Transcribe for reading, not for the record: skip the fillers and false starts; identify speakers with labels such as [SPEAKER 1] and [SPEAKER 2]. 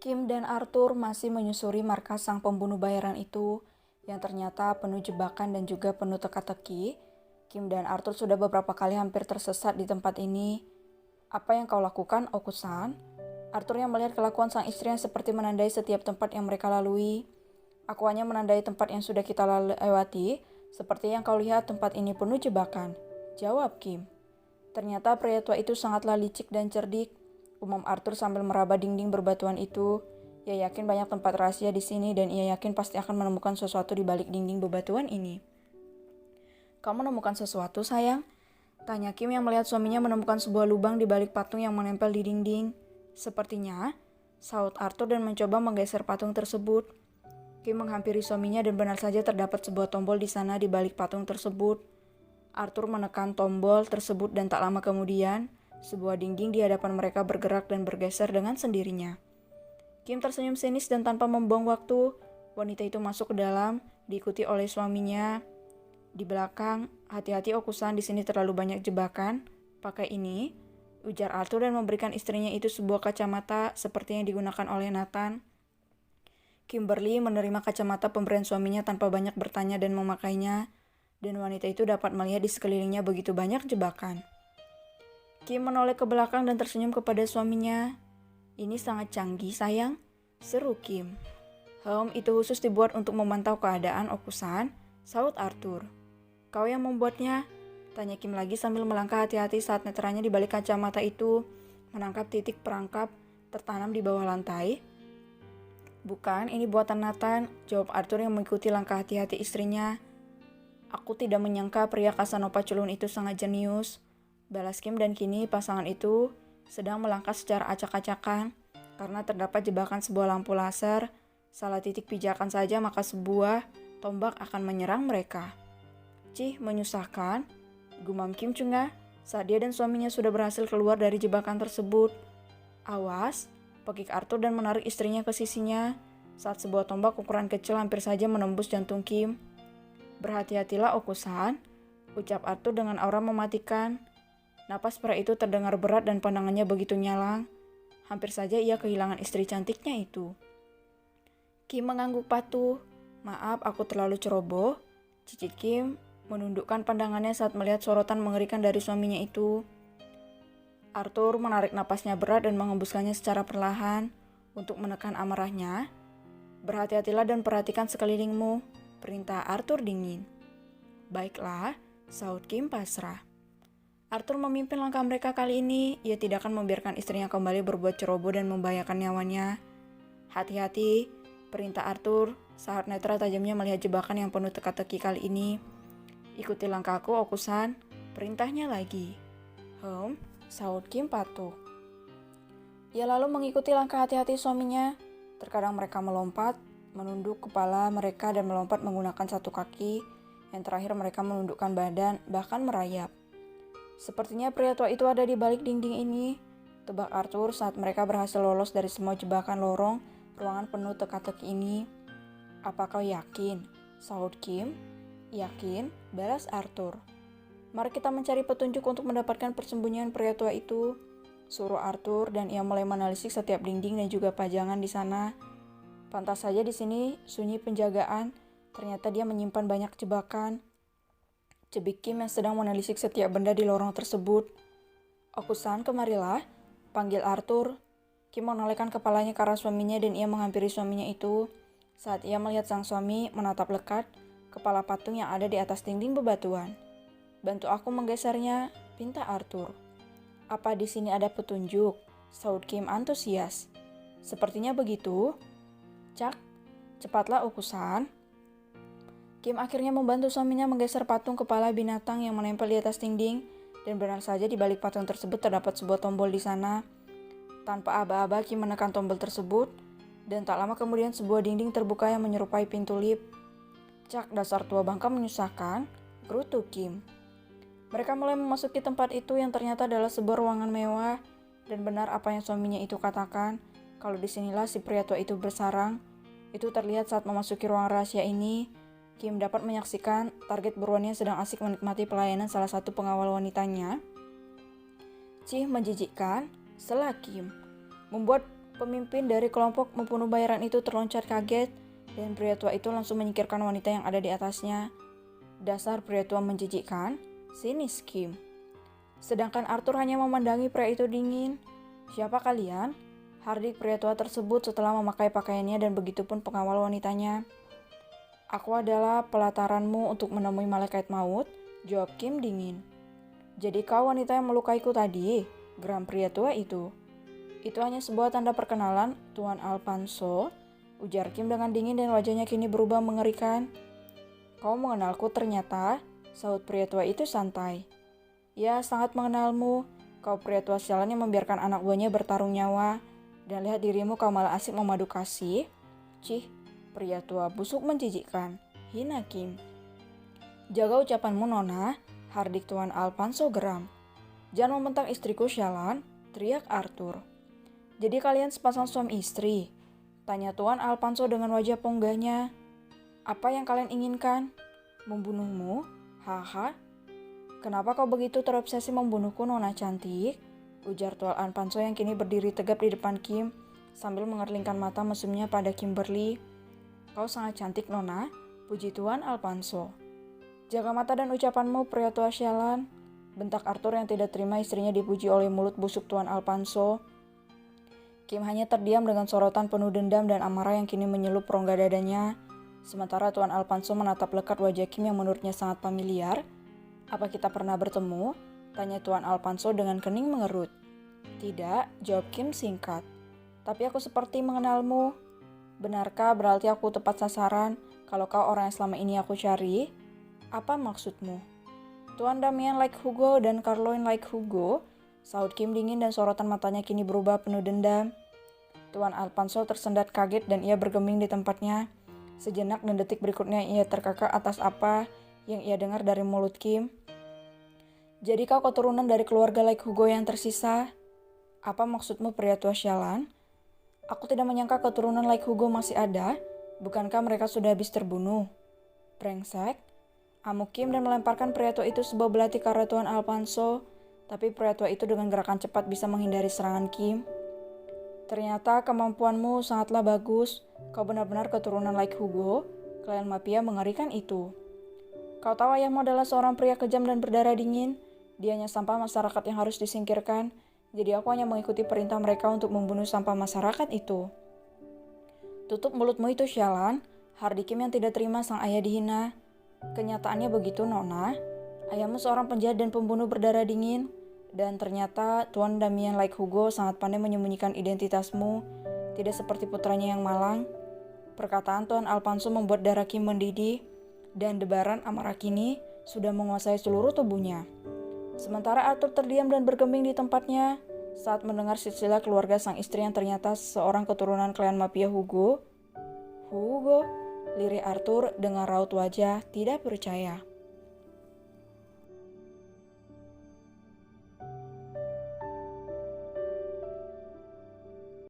[SPEAKER 1] Kim dan Arthur masih menyusuri markas sang pembunuh bayaran itu, yang ternyata penuh jebakan dan juga penuh teka-teki. Kim dan Arthur sudah beberapa kali hampir tersesat di tempat ini. Apa yang kau lakukan, Okusan? Arthur yang melihat kelakuan sang istri yang seperti menandai setiap tempat yang mereka lalui. Aku hanya menandai tempat yang sudah kita lewati, seperti yang kau lihat tempat ini penuh jebakan. Jawab Kim. Ternyata pria tua itu sangatlah licik dan cerdik, umum Arthur sambil meraba dinding berbatuan itu. Ia yakin banyak tempat rahasia di sini dan ia yakin pasti akan menemukan sesuatu di balik dinding bebatuan ini. Kamu menemukan sesuatu, sayang? Tanya Kim yang melihat suaminya menemukan sebuah lubang di balik patung yang menempel di dinding. Sepertinya, saut Arthur dan mencoba menggeser patung tersebut. Kim menghampiri suaminya dan benar saja terdapat sebuah tombol di sana di balik patung tersebut. Arthur menekan tombol tersebut dan tak lama kemudian, sebuah dinding di hadapan mereka bergerak dan bergeser dengan sendirinya. Kim tersenyum sinis dan tanpa membuang waktu, wanita itu masuk ke dalam, diikuti oleh suaminya. Di belakang, hati-hati Okusan, di sini terlalu banyak jebakan. Pakai ini, ujar Arthur dan memberikan istrinya itu sebuah kacamata seperti yang digunakan oleh Nathan. Kimberly menerima kacamata pemberian suaminya tanpa banyak bertanya dan memakainya, dan wanita itu dapat melihat di sekelilingnya begitu banyak jebakan. Kim menoleh ke belakang dan tersenyum kepada suaminya. Ini sangat canggih, sayang, seru Kim. Itu khusus dibuat untuk memantau keadaan, Okusan, saut Arthur. Kau yang membuatnya? Tanya Kim lagi sambil melangkah hati-hati saat netranya di balik kacamata itu menangkap titik perangkap tertanam di bawah lantai. Bukan, ini buatan Nathan, jawab Arthur yang mengikuti langkah hati-hati istrinya. Aku tidak menyangka pria Casanova culun itu sangat jenius, balas Kim, dan kini pasangan itu sedang melangkah secara acak-acakan karena terdapat jebakan sebuah lampu laser. Salah titik pijakan saja maka sebuah tombak akan menyerang mereka. Cih, menyusahkan, gumam Kim Chunga saat dia dan suaminya sudah berhasil keluar dari jebakan tersebut. Awas, pekik Arthur dan menarik istrinya ke sisinya saat sebuah tombak ukuran kecil hampir saja menembus jantung Kim. Berhati-hatilah Okusan, ucap Arthur dengan aura mematikan. Napas pria itu terdengar berat dan pandangannya begitu nyalang. Hampir saja ia kehilangan istri cantiknya itu. Kim mengangguk patuh. Maaf, aku terlalu ceroboh, cicit Kim menundukkan pandangannya saat melihat sorotan mengerikan dari suaminya itu. Arthur menarik napasnya berat dan mengembuskannya secara perlahan untuk menekan amarahnya. Berhati-hatilah dan perhatikan sekelilingmu, perintah Arthur dingin. Baiklah, saut Kim pasrah. Arthur memimpin langkah mereka kali ini. Ia tidak akan membiarkan istrinya kembali berbuat ceroboh dan membahayakan nyawanya. Hati-hati, perintah Arthur saat netra tajamnya melihat jebakan yang penuh teka-teki kali ini. Ikuti langkahku, Okusan, perintahnya lagi. Saut Kim patuh. Ia lalu mengikuti langkah hati-hati suaminya. Terkadang mereka melompat, menunduk kepala mereka dan melompat menggunakan satu kaki. Yang terakhir mereka menundukkan badan, bahkan merayap. Sepertinya pria tua itu ada di balik dinding ini, tebak Arthur saat mereka berhasil lolos dari semua jebakan lorong ruangan penuh teka-teki ini. Apa kau yakin? Saut Kim. Yakin, balas Arthur. Mari kita mencari petunjuk untuk mendapatkan persembunyian pria tua itu, suruh Arthur, dan ia mulai menelisik setiap dinding dan juga pajangan di sana. Pantas saja di sini sunyi penjagaan, ternyata dia menyimpan banyak jebakan. Cebik Kim yang sedang menelisik setiap benda di lorong tersebut. Okusan, kemarilah, panggil Arthur. Kim menolehkan kepalanya ke arah suaminya dan ia menghampiri suaminya itu. Saat ia melihat sang suami menatap lekat kepala patung yang ada di atas dinding bebatuan. Bantu aku menggesernya, pinta Arthur. Apa di sini ada petunjuk? Saut Kim antusias. Sepertinya begitu. Cak, cepatlah Okusan. Kim akhirnya membantu suaminya menggeser patung kepala binatang yang menempel di atas dinding, dan benar saja di balik patung tersebut terdapat sebuah tombol di sana. Tanpa aba-aba Kim menekan tombol tersebut, dan tak lama kemudian sebuah dinding terbuka yang menyerupai pintu lift. Cak, dasar tua bangka menyusahkan, gerutu Kim. Mereka mulai memasuki tempat itu yang ternyata adalah sebuah ruangan mewah, dan benar apa yang suaminya itu katakan, kalau disinilah si pria tua itu bersarang. Itu terlihat saat memasuki ruang rahasia ini. Kim dapat menyaksikan target buruannya sedang asik menikmati pelayanan salah satu pengawal wanitanya. Cih menjijikkan, selah Kim, membuat pemimpin dari kelompok membunuh bayaran itu terloncat kaget, dan pria tua itu langsung menyingkirkan wanita yang ada di atasnya. Dasar pria tua menjijikkan, sinis Kim. Sedangkan Arthur hanya memandangi pria itu dingin. Siapa kalian? Hardik pria tua tersebut setelah memakai pakaiannya dan begitupun pengawal wanitanya. Aku adalah pelataranmu untuk menemui malaikat maut, jawab Kim dingin. Jadi kau wanita yang melukaiku tadi, geram pria tua itu. Itu hanya sebuah tanda perkenalan, Tuan Alfonso, ujar Kim dengan dingin dan wajahnya kini berubah mengerikan. Kau mengenalku ternyata, sahut pria tua itu santai. Ya, sangat mengenalmu. Kau pria tua sialan yang membiarkan anak buahnya bertarung nyawa. Dan lihat dirimu kau malah asik memadu kasih. Cih, pria tua busuk menjijikkan. Hina Kim. Jaga ucapanmu Nona, hardik Tuan Alfonso geram. Jangan membentak istriku sialan, teriak Arthur. Jadi kalian sepasang suami istri? Tanya Tuan Alfonso dengan wajah ponggahnya. Apa yang kalian inginkan? Membunuhmu? Haha. Kenapa kau begitu terobsesi membunuhku Nona cantik? Ujar Tuan Alfonso yang kini berdiri tegap di depan Kim sambil mengerlingkan mata mesumnya pada Kimberly. Kau sangat cantik Nona, puji Tuan Alfonso. Jaga mata dan ucapanmu pria tua sialan, bentak Arthur yang tidak terima istrinya dipuji oleh mulut busuk Tuan Alfonso. Kim hanya terdiam dengan sorotan penuh dendam dan amarah yang kini menyelup rongga dadanya. Sementara Tuan Alfonso menatap lekat wajah Kim yang menurutnya sangat familiar. Apa kita pernah bertemu? Tanya Tuan Alfonso dengan kening mengerut. Tidak, jawab Kim singkat. Tapi aku seperti mengenalmu. Benarkah berarti aku tepat sasaran kalau kau orang yang selama ini aku cari? Apa maksudmu? Tuan Damian like Hugo dan Caroline like Hugo, sahut Kim dingin dan sorotan matanya kini berubah penuh dendam. Tuan Alfonso tersendat kaget dan ia bergeming di tempatnya. Sejenak dan detik berikutnya ia terkakak atas apa yang ia dengar dari mulut Kim. Jadi kau keturunan dari keluarga like Hugo yang tersisa? Apa maksudmu pria tua sialan? Aku tidak menyangka keturunan like Hugo masih ada. Bukankah mereka sudah habis terbunuh? Brengsek. Amuk Kim dan melemparkan pria tua itu sebuah belati ke arah Tuan Alfonso. Tapi pria tua itu dengan gerakan cepat bisa menghindari serangan Kim. Ternyata kemampuanmu sangatlah bagus. Kau benar-benar keturunan like Hugo. Klan mafia mengerikan itu. Kau tahu ayahmu adalah seorang pria kejam dan berdarah dingin. Dia hanya sampah masyarakat yang harus disingkirkan. Jadi aku hanya mengikuti perintah mereka untuk membunuh sampah masyarakat itu. Tutup mulutmu itu sialan. Hardik Kim yang tidak terima sang ayah dihina. Kenyataannya begitu Nona. Ayahmu seorang penjahat dan pembunuh berdarah dingin. Dan ternyata Tuan Damian like Hugo sangat pandai menyembunyikan identitasmu. Tidak seperti putranya yang malang. Perkataan Tuan Alfonso membuat darah Kim mendidih. Dan debaran amarah kini sudah menguasai seluruh tubuhnya. Sementara Arthur terdiam dan bergeming di tempatnya saat mendengar silsilah keluarga sang istri yang ternyata seorang keturunan klan mafia Hugo. Hugo, lirik Arthur dengan raut wajah tidak percaya.